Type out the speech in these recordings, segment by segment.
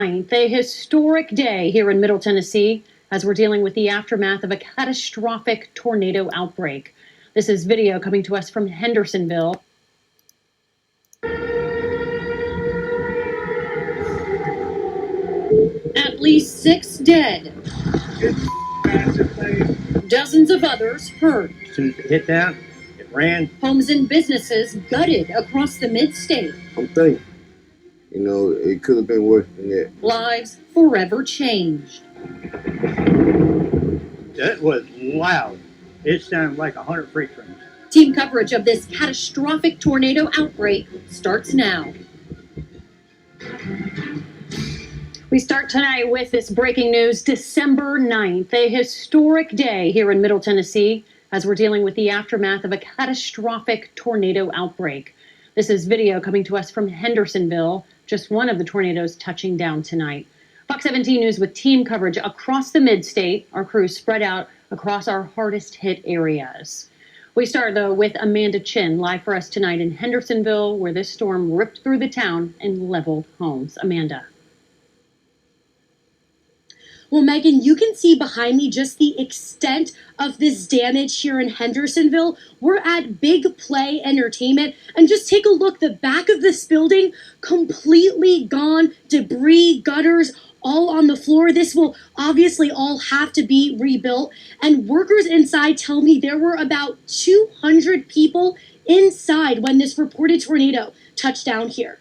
A historic day here in Middle Tennessee as we're dealing with the aftermath of a catastrophic tornado outbreak. This is video coming to us from Hendersonville. At least 6 dead. Dozens of others hurt. As soon as it hit that, it ran. Homes and businesses gutted across the mid-state. I'm thinking, it could have been worse than that. Lives forever changed. That was loud. It sounded like 100 freight trains. Team coverage of this catastrophic tornado outbreak starts now. We start tonight with this breaking news. December 9th, a historic day here in Middle Tennessee as we're dealing with the aftermath of a catastrophic tornado outbreak. This is video coming to us from Hendersonville, just one of the tornadoes touching down tonight. Fox 17 News with team coverage across the mid-state. Our crews spread out across our hardest hit areas. We start, though, with Amanda Chin, live for us tonight in Hendersonville, where this storm ripped through the town and leveled homes. Amanda. Well, Megan, you can see behind me just the extent of this damage here in Hendersonville. We're at Big Play Entertainment, and just take a look. The back of this building completely gone, debris, gutters, all on the floor. This will obviously all have to be rebuilt. And workers inside tell me there were about 200 people inside when this reported tornado touched down here.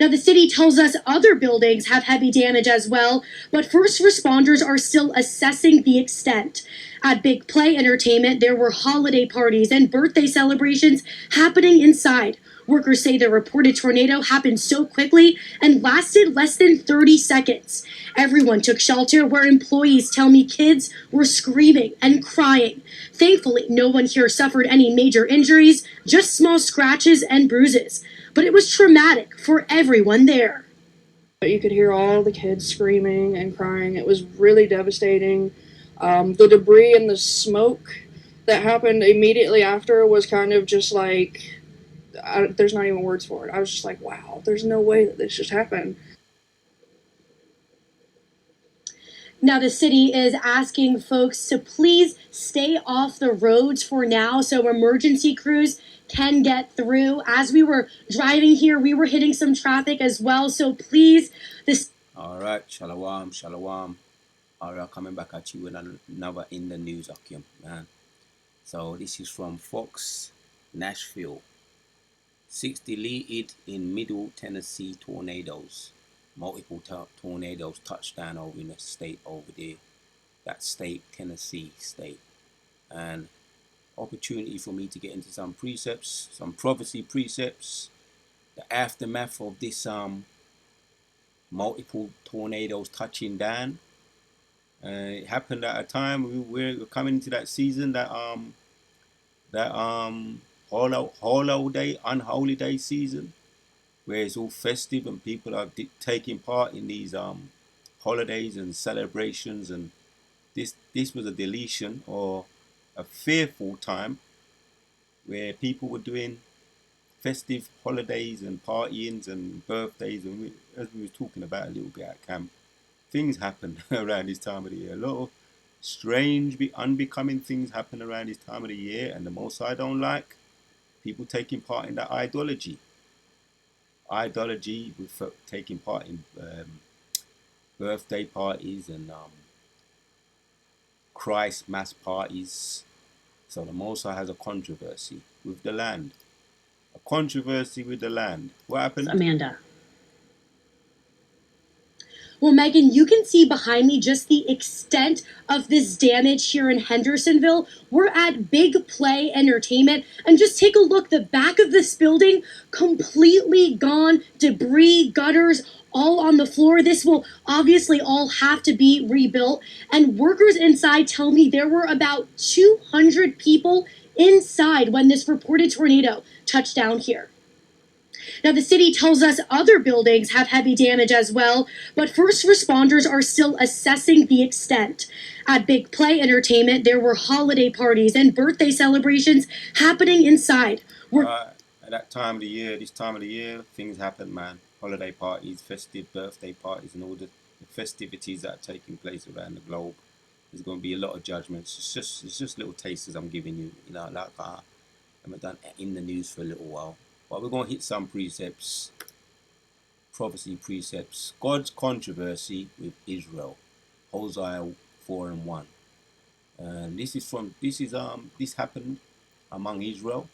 Now, the city tells us other buildings have heavy damage as well, but first responders are still assessing the extent. At Big Play Entertainment, there were holiday parties and birthday celebrations happening inside. Workers say the reported tornado happened so quickly and lasted less than 30 seconds. Everyone took shelter, where employees tell me kids were screaming and crying. Thankfully, no one here suffered any major injuries, just small scratches and bruises. But it was traumatic for everyone there. You could hear all the kids screaming and crying. It was really devastating. The debris and the smoke that happened immediately after was kind of just like, there's not even words for it. I was just like, wow, there's no way that this just happened. Now, the city is asking folks to please stay off the roads for now so emergency crews can get through. As we were driving here, we were hitting some traffic as well. So please, this. All right, shalom, shalom. All right, coming back at you with another in the news, man. So this is from Fox Nashville. 6 deleted in Middle Tennessee tornadoes. Multiple tornadoes touched down over in the state over there. That state, Tennessee state. And opportunity for me to get into some precepts, some prophecy precepts, the aftermath of this multiple tornadoes touching down. It happened at a time we were coming into that season, that unholy day season, where it's all festive and people are taking part in these holidays and celebrations. And this was a deletion, or a fearful time, where people were doing festive holidays and partyings and birthdays. And as we were talking about a little bit at camp, things happen around this time of the year. A lot of strange, unbecoming things happen around this time of the year, and the most I don't like, people taking part in that idolatry with taking part in birthday parties and Christ mass parties. So the Most High has a controversy with the land. A controversy with the land. What happened? Amanda. Well, Megan, you can see behind me just the extent of this damage here in Hendersonville. We're at Big Play Entertainment, and just take a look. The back of this building completely gone, debris, gutters, all on the floor. This will obviously all have to be rebuilt. And workers inside tell me there were about 200 people inside when this reported tornado touched down here. Now, the city tells us other buildings have heavy damage as well, but first responders are still assessing the extent. At Big Play Entertainment, there were holiday parties and birthday celebrations happening inside. At that time of the year, this time of the year, things happen, man. holiday parties, festive birthday parties, and all the festivities that are taking place around the globe. There's going to be a lot of judgments. It's just little tasters I'm giving you. You know, like I haven't done in the news for a little while, but we're going to hit some precepts, prophecy precepts. God's controversy with Israel, Hosea 4:1. This happened among Israel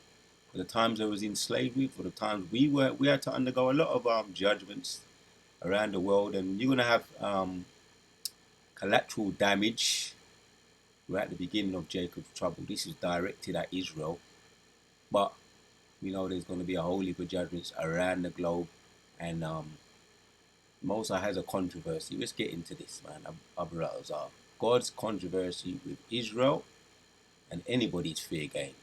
for the times I was in slavery, for the times we had to undergo a lot of judgments around the world, and you're gonna have collateral damage. We're at the beginning of Jacob's trouble. This is directed at Israel, but we know there's going to be a whole heap of judgments around the globe, and Moses has a controversy. Let's get into this, man. God's controversy with Israel and anybody's fair game.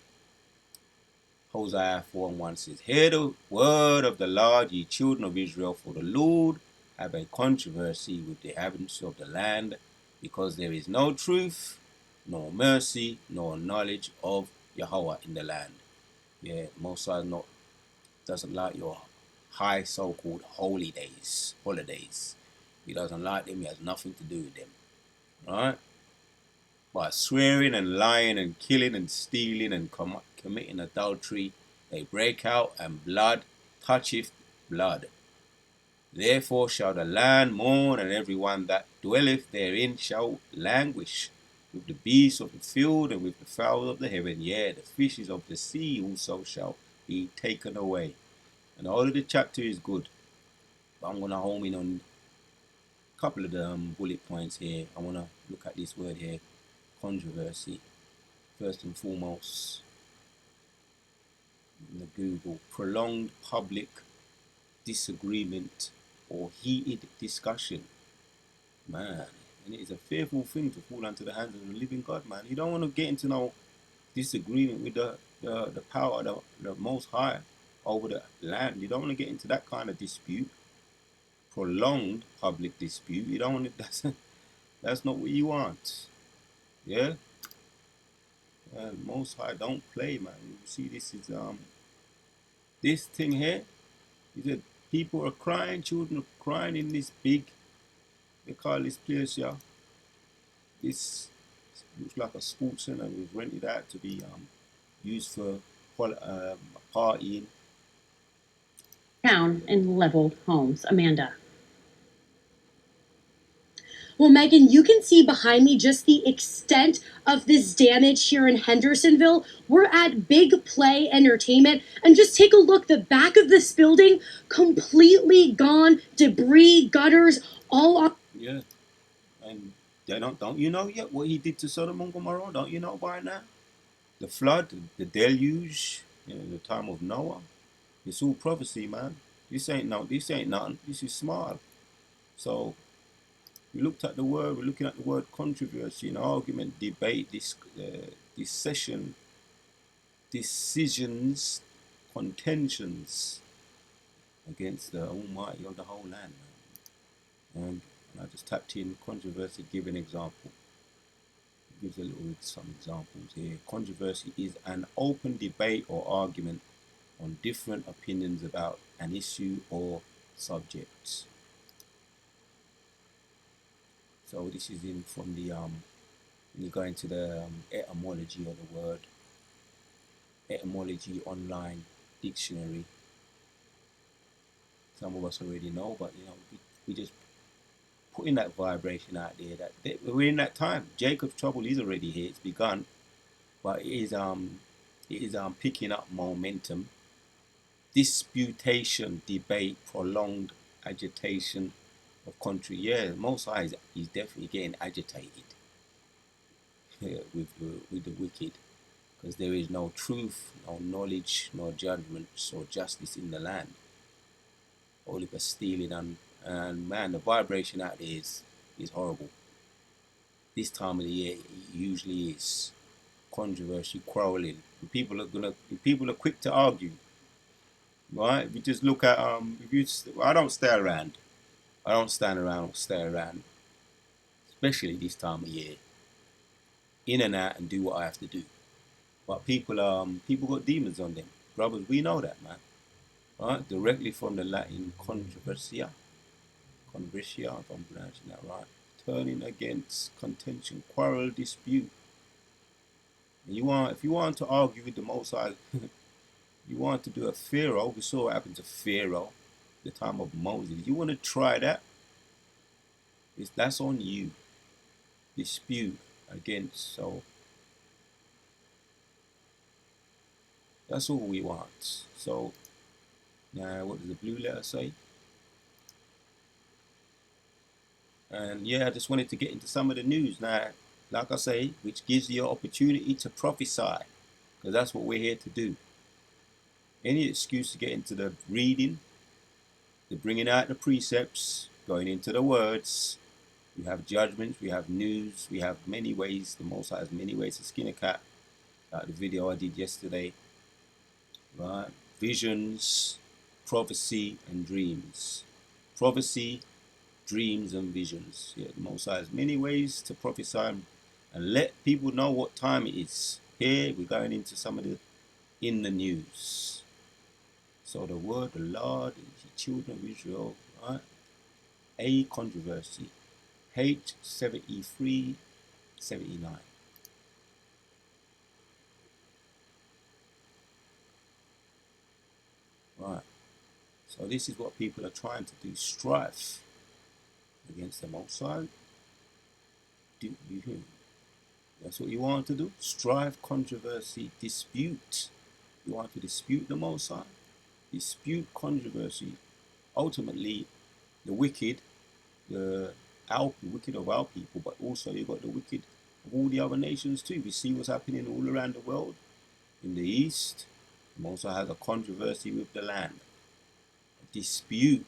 Hosea 4:1 says, "Hear the word of the Lord, ye children of Israel, for the Lord have a controversy with the inhabitants of the land, because there is no truth, nor mercy, nor knowledge of Yahweh in the land." Yeah, Moses doesn't like your high so-called holidays. He doesn't like them. He has nothing to do with them. Right? By swearing and lying and killing and stealing and committing adultery, they break out, and blood toucheth blood. Therefore shall the land mourn, and every one that dwelleth therein shall languish, with the beasts of the field and with the fowls of the heaven. Yea, the fishes of the sea also shall be taken away. And all of the chapter is good, but I'm going to home in on a couple of the bullet points here. I want to look at this word here, controversy. First and foremost, in the Google, prolonged public disagreement or heated discussion. Man, and it is a fearful thing to fall into the hands of the living God, man. You don't want to get into no disagreement with the power, the Most High over the land. You don't want to get into that kind of dispute. Prolonged public dispute. You don't want to, that's not what you want. Yeah? Most High don't play, man. You see, this thing here, is that people are crying, children are crying in this big, they call this place, yeah. This looks like a sports center. We've rented out to be used for partying. Town and leveled homes. Amanda. Well, Megan, you can see behind me just the extent of this damage here in Hendersonville. We're at Big Play Entertainment, and just take a look. The back of this building completely gone, debris, gutters, all on. Yeah, and they don't you know yet what he did to Sodom and Gomorrah? Don't you know by now? The flood, the deluge, the time of Noah. It's all prophecy, man. This ain't nothing. This is smart. So we looked at the word. We're looking at the word controversy, argument, debate, discussion, decisions, contentions against the Almighty of the whole land, man. And I just tapped in controversy. Give an example. It gives some examples here. Controversy is an open debate or argument on different opinions about an issue or subject. So this is from the when you go into the etymology of the word, etymology online dictionary. Some of us already know, but we just putting that vibration out there that we're in that time. Jacob's trouble is already here; it's begun, but it is picking up momentum. Disputation, debate, prolonged agitation of country. Yeah, Most High is definitely getting agitated with the wicked, because there is no truth, no knowledge, no judgment, or justice in the land. Only for stealing and man, the vibration out there is horrible. This time of the year it usually is controversy, quarreling. People are quick to argue. Right? If you just look at I don't stay around. I don't stand around or stay around, especially this time of year. In and out and do what I have to do. But people got demons on them, brothers. We know that, man. right? Directly from the Latin controversia, if I'm pronouncing that right. Turning against, contention, quarrel, dispute. And if you want to argue with the Most High, you want to do a Pharaoh. We saw what happened to Pharaoh, the time of Moses. You want to try that? That's on you. Dispute against. So that's all we want. So now, what does the blue letter say? And yeah, I just wanted to get into some of the news now, like I say, which gives you an opportunity to prophesy, because that's what we're here to do. Any excuse to get into the reading, the bringing out the precepts, going into the words. We have judgments, we have news, we have many ways. The Most High has many ways to skin a cat, like the video I did yesterday. Right? Visions, prophecy, and dreams. Prophecy, dreams, and visions. Yeah, the Most High has many ways to prophesy and let people know what time it is. Here we're going into some of the in the news. So the word of the Lord, the children of Israel, right? A controversy. H7379. Right. So this is what people are trying to do. Strife against the Most High. That's what you want to do. Strife, controversy, dispute. You want to dispute the Most High. Dispute, controversy. Ultimately, the wicked, the wicked of our people, but also you got the wicked of all the other nations too. We see what's happening all around the world. In the East, the Most High has a controversy with the land. A dispute.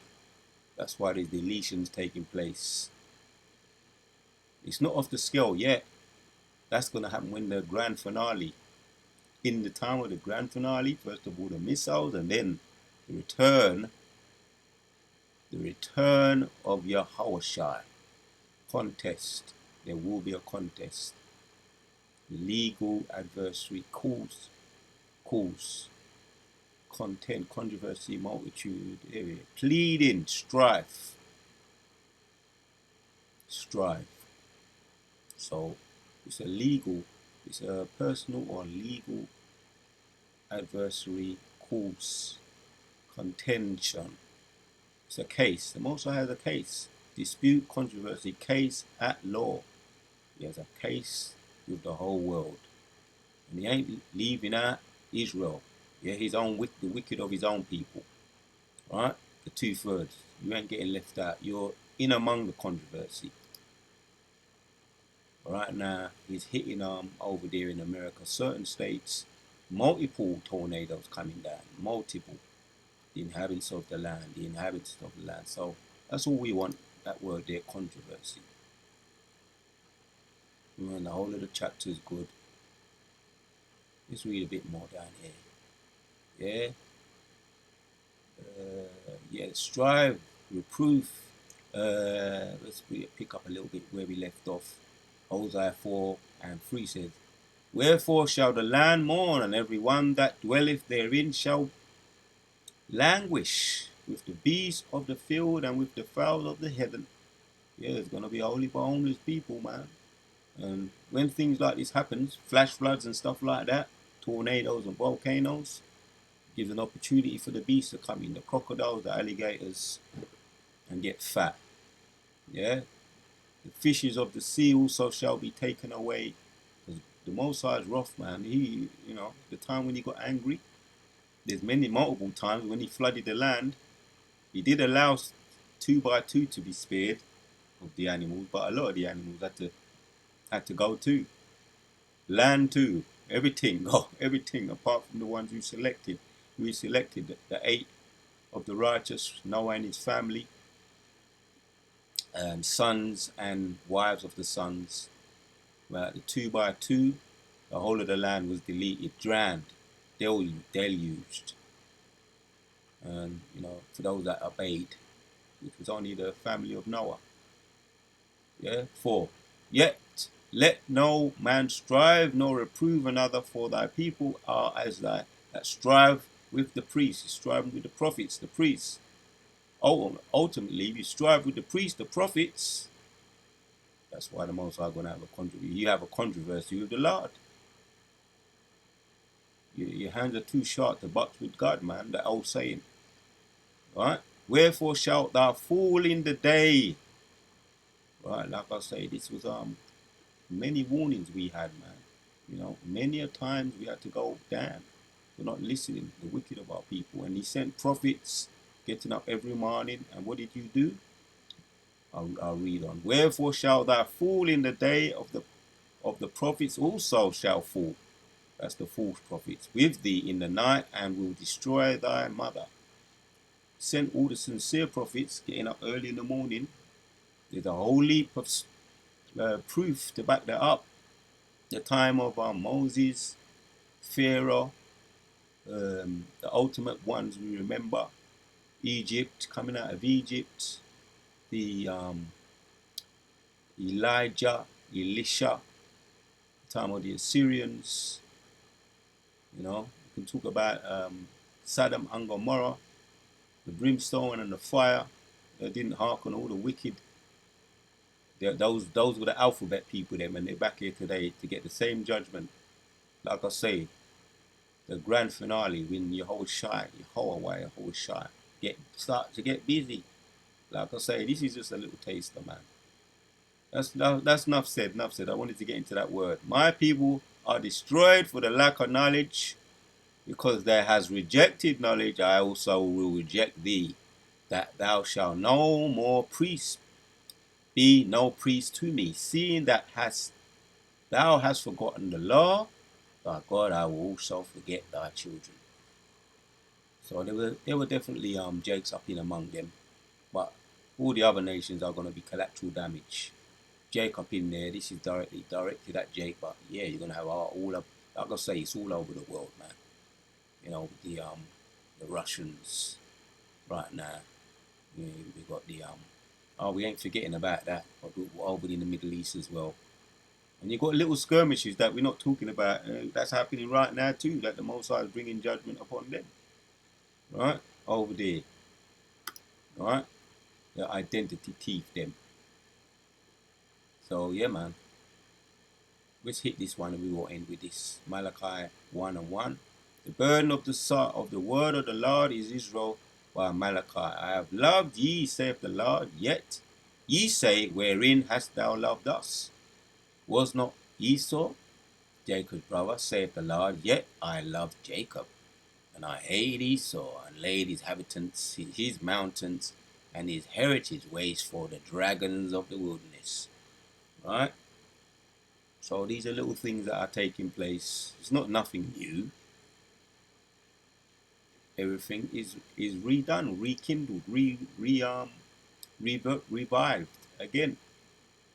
That's why there's deletions taking place. It's not off the scale yet. That's going to happen when the grand finale. In the time of the grand finale, first of all the missiles, and then the return of Yahushua. Contest. There will be a contest. Legal adversary cause, content, controversy, multitude, area, pleading, strife. So it's a personal or legal adversary cause, contention. It's a case. The Most High has a case. Dispute, controversy, case at law. He has a case with the whole world. And he ain't leaving out Israel. Yeah, the wicked of his own people. Right? The 2/3. You ain't getting left out. You're in among the controversy. Right now, he's hitting over there in America. Certain states, multiple tornadoes coming down. Multiple. The inhabitants of the land. So that's all we want. That word there, controversy. And the whole of the chapter is good. Let's read a bit more down here. Yeah. Strive, reproof. Let's pick up a little bit where we left off. Hosea 4:3 says, Wherefore shall the land mourn, and every one that dwelleth therein shall languish with the beasts of the field and with the fowls of the heaven. Yeah, it's going to be only for homeless people, man. And when things like this happens, flash floods and stuff like that, tornadoes and volcanoes, gives an opportunity for the beasts to come in, the crocodiles, the alligators, and get fat. Yeah? The fishes of the sea also shall be taken away. The Most High is rough, man. The time when he got angry, there's multiple times when he flooded the land. He did allow 2 by 2 to be spared of the animals, but a lot of the animals had to go too. Land too. Everything, apart from the ones who selected. We selected the 8 of the righteous, Noah and his family, sons and wives of the sons. The 2 by 2, the whole of the land was deleted, drowned, deluged. And, for those that obeyed, which was only the family of Noah. 4. Yet let no man strive nor reprove another, for thy people are as thy that strive with the priests, you're striving with the prophets, the priests. Ultimately, if you strive with the priests, the prophets, that's why the Most High going to have a controversy. You have a controversy with the Lord. Your hands are too short to box with God, man. That old saying. Right? Wherefore shalt thou fall in the day? Right, like I say, this was many warnings we had, man. You know, many a times we had to go, damn, we're not listening, the wicked of our people. And he sent prophets getting up every morning. And what did you do? I'll read on. Wherefore shall thou fall in the day of the prophets also shall fall. That's the false prophets with thee in the night, and will destroy thy mother. Sent all the sincere prophets getting up early in the morning. There's a whole heap of proof to back that up. The time of Moses, Pharaoh, the ultimate ones we remember, Egypt, coming out of Egypt, the Elijah, Elisha, the time of the Assyrians. You know, you can talk about Sodom and Gomorrah, the brimstone and the fire that didn't hearken all the wicked. Those were the alphabet people, them, and they're back here today to get the same judgment. Like I say, the grand finale when Yehoshua start to get busy. Like I say, this is just a little taster, man. That's enough said. Enough said. I wanted to get into that word. My people are destroyed for the lack of knowledge, because thou hast rejected knowledge. I also will reject thee, that thou shalt no more priest be no priest to me, seeing that thou hast forgotten the law. Thy God, I will also forget thy children. So there were definitely jakes up in among them, but all the other nations are going to be collateral damage. Jake up in there, this is directed at Jake, but yeah, you're going to have all up, like I say, it's all over the world, man. You know, the Russians right now. You know, we got the we ain't forgetting about that, but over in the Middle East as well. And you got little skirmishes that we're not talking about. That's happening right now too. That the Most High is bringing judgment upon them, right over there. Right, the identity thief them. So yeah, man. Let's hit this one and we will end with this. Malachi 1:1. The burden of the word of the Lord is Israel by Malachi. I have loved ye, saith the Lord, yet ye say, wherein hast thou loved us? Was not Esau Jacob's brother, saith the Lord, yet I loved Jacob, and I hated Esau, and laid his inhabitants, his mountains, and his heritage waste for the dragons of the wilderness. Right? So these are little things that are taking place. It's not nothing new. Everything is redone, rekindled, revived again.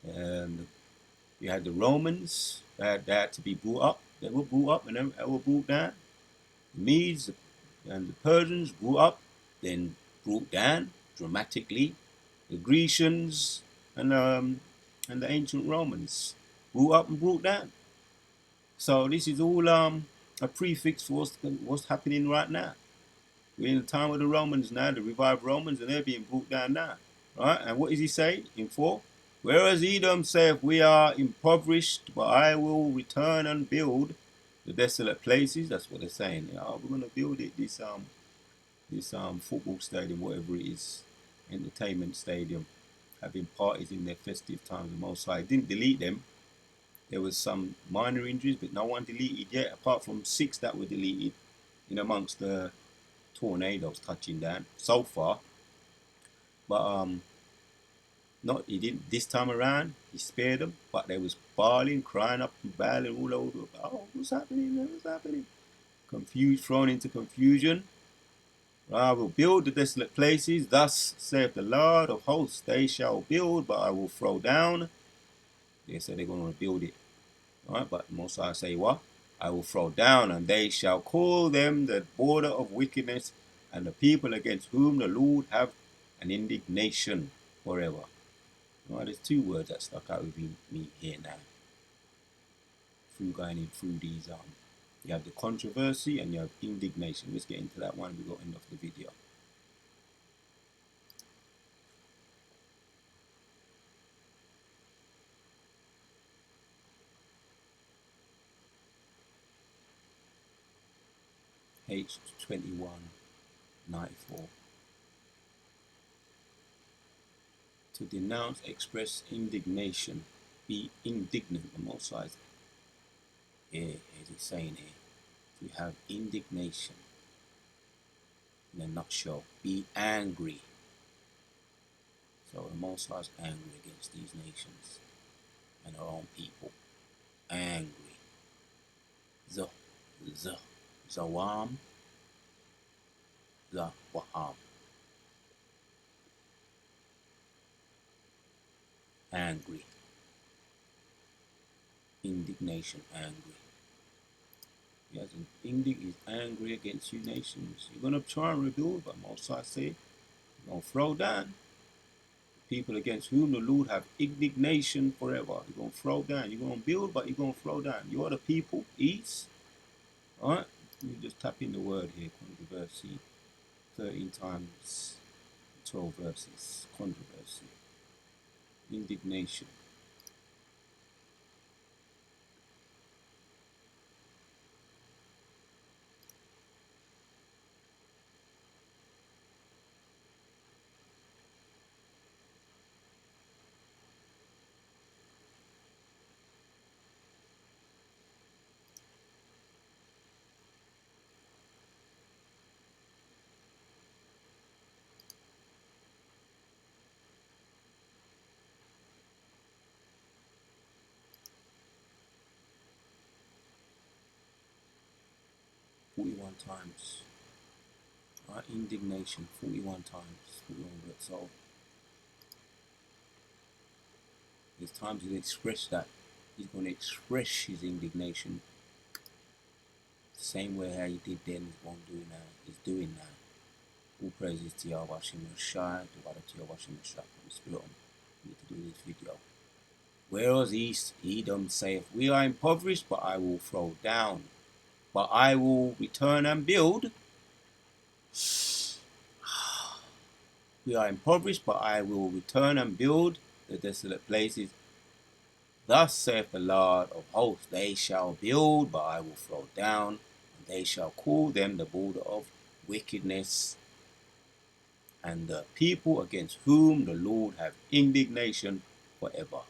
You had the Romans that had to be brought up. They were brought up and they were brought down. The Medes and the Persians grew up, then brought down dramatically. The Grecians and the ancient Romans grew up and brought down. So this is all a prefix for what's happening right now. We're in the time of the Romans now, the revived Romans, and they're being brought down now. Right? And what does he say in 4? Whereas Edom saith, we are impoverished, but I will return and build the desolate places. That's what they're saying. We're going to build it, this football stadium, whatever it is, entertainment stadium, having parties in their festive times. The Most High didn't delete them. There was some minor injuries, but no one deleted yet, apart from 6 that were deleted in amongst the tornadoes touching down so far. But not he didn't this time around. He spared them, but they was bawling, crying up and bawling all over. Oh, what's happening? What's happening? Confused, thrown into confusion. I will build the desolate places. Thus saith the Lord of hosts, they shall build, but I will throw down. They said they're going to build it. All right, but Most High say what? I will throw down, and they shall call them the border of wickedness, and the people against whom the Lord have an indignation forever. All right, there's 2 words that stuck out with me here now. Through going in through these You have the controversy and you have indignation. Let's get into that one. We got end of the video. H2194. To denounce, express indignation, be indignant. The Most High, here, as he's saying here, to have indignation. In a nutshell, be angry. So the Most High is angry against these nations and our own people. Angry. Zawam, Zawaham. Angry. Indignation, angry. Yes, he's angry against you nations. You're going to try and rebuild, but Most High say, you're going to throw down. People against whom the Lord have indignation forever. You're going to throw down. You're going to build, but you're going to throw down. You are the people, east. Alright? You just tap in the word here, controversy. 13 times 12 verses. Controversy. Indignation. "41 times. Our indignation, 41 times. 41 words. So there's times he'll express that. He's going to express his indignation. Same way how he did then, he's going to do now. He's doing now. All praises to Yahweh Shem Shai, to Yahweh Shem Shai, the Spirit. We need to do this video. Whereas East, Edom saith, we are impoverished, but I will throw down. But I will return and build. We are impoverished, but I will return and build the desolate places. Thus saith the Lord of hosts, they shall build, but I will throw down, and they shall call them the border of wickedness, and the people against whom the Lord have indignation forever.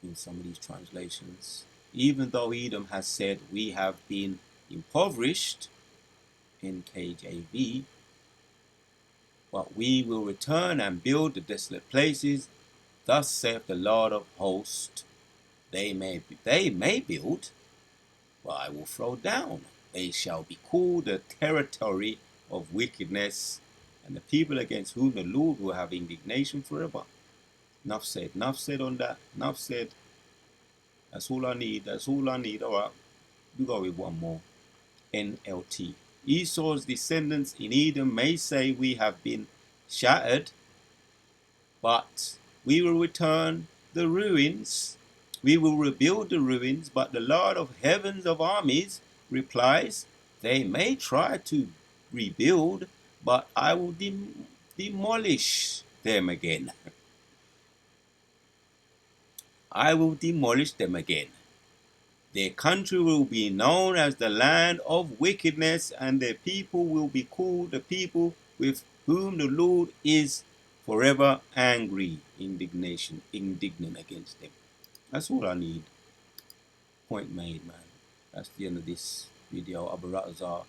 In some of these translations, even though Edom has said, we have been impoverished, in KJV, but we will return and build the desolate places. Thus saith the Lord of hosts, they may build, but I will throw down. They shall be called the territory of wickedness, and the people against whom the Lord will have indignation forever. Enough said on that. Enough said. That's all I need. That's all I need. All right, we go with one more. NLT. Esau's descendants in Edom may say, we have been shattered, but we will return the ruins. We will rebuild the ruins. But the Lord of heavens of armies replies, they may try to rebuild, but I will demolish them again. I will demolish them again. Their country will be known as the land of wickedness, and their people will be called the people with whom the Lord is forever angry. Indignant against them. That's all I need. Point made, man. That's the end of this video. Abu Ratazar,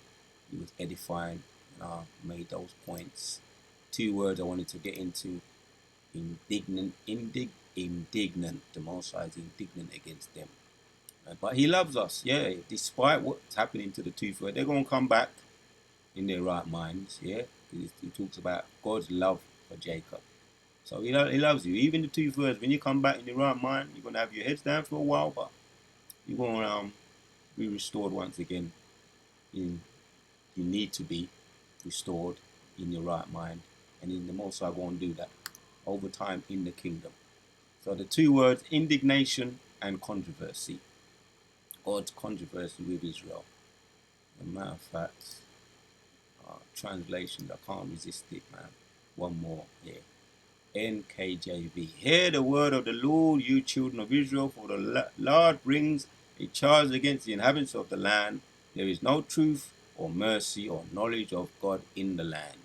he was edifying, and made those points. 2 words I wanted to get into. Indignant. The Most High is indignant against them. But he loves us, yeah, despite what's happening to the two-thirds. They're going to come back in their right minds, yeah. He talks about God's love for Jacob. So he loves you. Even the two-thirds, when you come back in your right mind, you're going to have your heads down for a while, but you're going to be restored once again. You need to be restored in your right mind. And in the Most High going to do that over time in the kingdom. So the 2 words, indignation and controversy. God's controversy with Israel. As a matter of fact, translations, I can't resist it, man. One more here. NKJV. Hear the word of the Lord, you children of Israel, for the Lord brings a charge against the inhabitants of the land. There is no truth or mercy or knowledge of God in the land.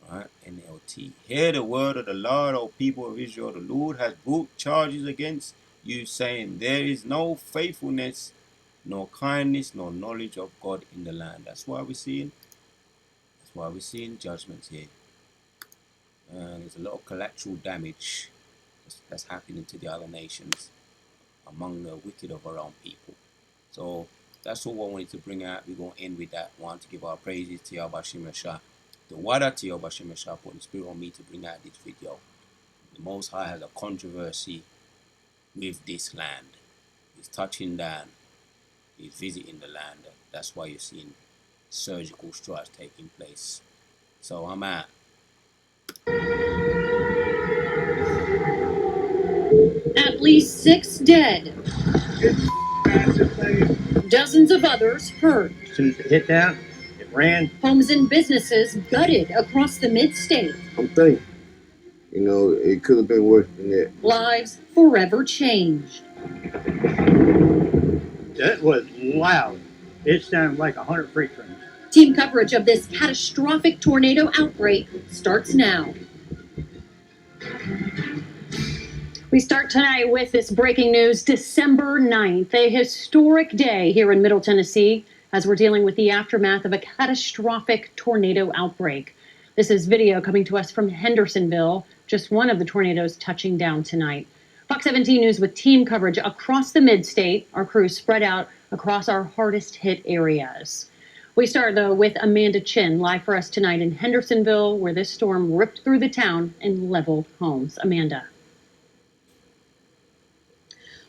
Right? NLT. Hear the word of the Lord, O people of Israel. The Lord has brought charges against you, saying, there is no faithfulness, nor kindness, nor knowledge of God in the land. That's why we're seeing judgments here. There's a lot of collateral damage that's happening to the other nations among the wicked of our own people. So that's all I wanted to bring out. We're going to end with that. I want to give our praises to Yahweh Shem Yashah. The Wada to Yahweh Shem Yashah put the spirit on me to bring out this video. The Most High has a controversy with this land. He's touching down. He's visiting the land. That's why you're seeing surgical strikes taking place. So I'm out. At least 6 dead, dozens of others hurt. As soon as it hit down, it ran. Homes and businesses gutted across the mid-state. I'm thinking, it could have been worse than that. Lives forever changed. That was loud. It sounded like 100 freight trains. Team coverage of this catastrophic tornado outbreak starts now. We start tonight with this breaking news. December 9th, a historic day here in Middle Tennessee as we're dealing with the aftermath of a catastrophic tornado outbreak. This is video coming to us from Hendersonville, just one of the tornadoes touching down tonight. Fox 17 News with team coverage across the mid-state. Our crew spread out across our hardest hit areas. We start, though, with Amanda Chin, live for us tonight in Hendersonville, where this storm ripped through the town and leveled homes. Amanda.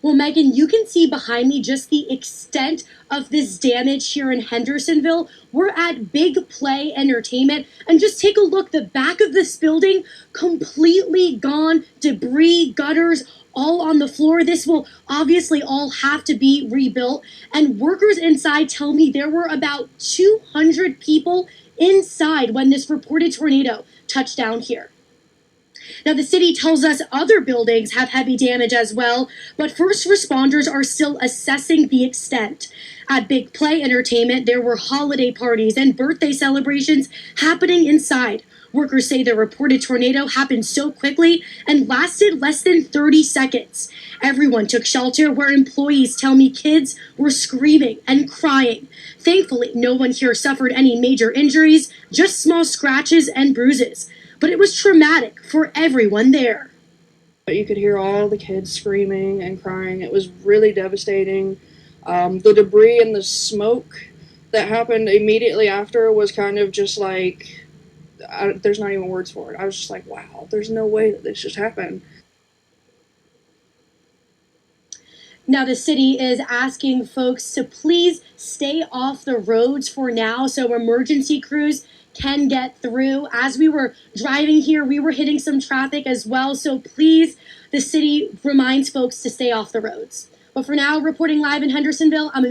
Well, Megan, you can see behind me just the extent of this damage here in Hendersonville. We're at Big Play Entertainment, and just take a look. The back of this building completely gone, debris, gutters, all on the floor. This will obviously all have to be rebuilt. And workers inside tell me there were about 200 people inside when this reported tornado touched down here. Now, the city tells us other buildings have heavy damage as well, but first responders are still assessing the extent. At Big Play Entertainment, there were holiday parties and birthday celebrations happening inside. Workers say the reported tornado happened so quickly and lasted less than 30 seconds. Everyone took shelter, where employees tell me kids were screaming and crying. Thankfully, no one here suffered any major injuries, just small scratches and bruises. But it was traumatic for everyone there. You could hear all the kids screaming and crying. It was really devastating. The debris and the smoke that happened immediately after was kind of just like, there's not even words for it. I was just like, wow, there's no way that this just happened. Now, the city is asking folks to please stay off the roads for now so emergency crews can get through. As we were driving here, we were hitting some traffic as well. So please, the city reminds folks to stay off the roads. But for now, reporting live in Hendersonville, I'm